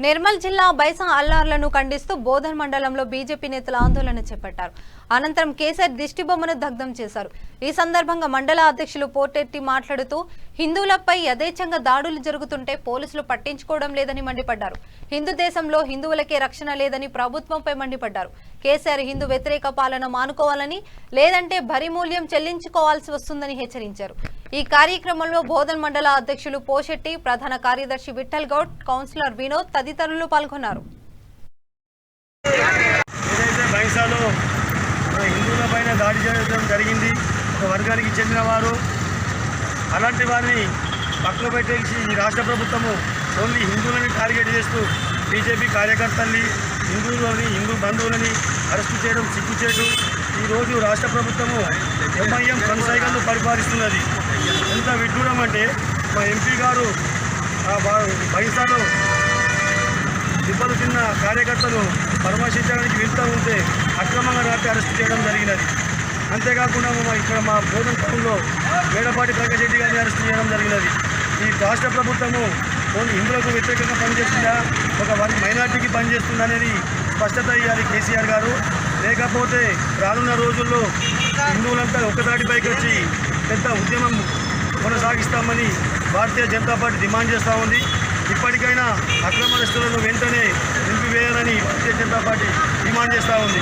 నిర్మల్ జిల్లా బైసా అల్లార్లను ఖండిస్తూ బోధన్ మండలంలో బీజేపీ నేతలు ఆందోళన చేపట్టారు. అనంతరం కేసీఆర్ దిష్టిబొమ్మను దగ్ధం చేశారు. ఈ సందర్భంగా మండల అధ్యక్షులు పోటెట్టి మాట్లాడుతూ హిందువులపై యథేచ్ఛంగా దాడులు జరుగుతుంటే పోలీసులు పట్టించుకోవడం లేదని మండిపడ్డారు. హిందూ దేశంలో హిందువులకే రక్షణ లేదని ప్రభుత్వంపై మండిపడ్డారు. కేసీఆర్ హిందూ వ్యతిరేక పాలన మానుకోవాలని, లేదంటే భరీ మూల్యం చెల్లించుకోవాల్సి వస్తుందని హెచ్చరించారు. ఈ కార్యక్రమంలో బోధన్ మండల అధ్యక్షులు పోషెట్టి, ప్రధాన కార్యదర్శి విఠల్ గౌడ్, కౌన్సిలర్ వినోద్ తదితరులు పాల్గొన్నారు. హిందువులపైన దాడి చేయడం జరిగింది. ఒక వర్గానికి చెందిన వారు అలాంటి వారిని పక్కన పెట్టేసి ఈ రాష్ట్ర ప్రభుత్వము ఓన్లీ హిందువులని టార్గెట్ చేస్తూ బీజేపీ కార్యకర్తల్ని, హిందూ బంధువులని అరెస్టు చేయడం సిగ్గుచేటు. ఈరోజు రాష్ట్ర ప్రభుత్వము ఎంఐఎం కొనసాగంలో పరిపాలిస్తున్నది. ఎంత విడ్డూరం అంటే మా ఎంపీ గారు బైసాలో దెబ్బలు తిన్న కార్యకర్తలు పరామర్శించడానికి వెళ్తూ ఉంటే అక్రమంగా రాత్రి అరెస్ట్ చేయడం జరిగినది. అంతేకాకుండా ఇక్కడ మా బోధన్ టౌన్లో మేడపాటి ప్రకాష్ రెడ్డి గారిని అరెస్ట్ చేయడం జరిగినది. ఈ రాష్ట్ర ప్రభుత్వము ఓన్లీ హిందువులకు వ్యతిరేకంగా పనిచేస్తుందా, ఒక మైనార్టీకి పనిచేస్తుందా అనేది స్పష్టత ఇవ్వాలి కేసీఆర్ గారు. లేకపోతే రానున్న రోజుల్లో హిందువులంతా ఒక్కదాటిపైకి వచ్చి పెద్ద ఉద్యమం కొనసాగిస్తామని భారతీయ జనతా పార్టీ డిమాండ్ చేస్తూ ఉంది. ఇప్పటికైనా అక్రమస్తులను వెంటనే నిలిపివేయాలని భారతీయ జనతా పార్టీ డిమాండ్ చేస్తూ ఉంది.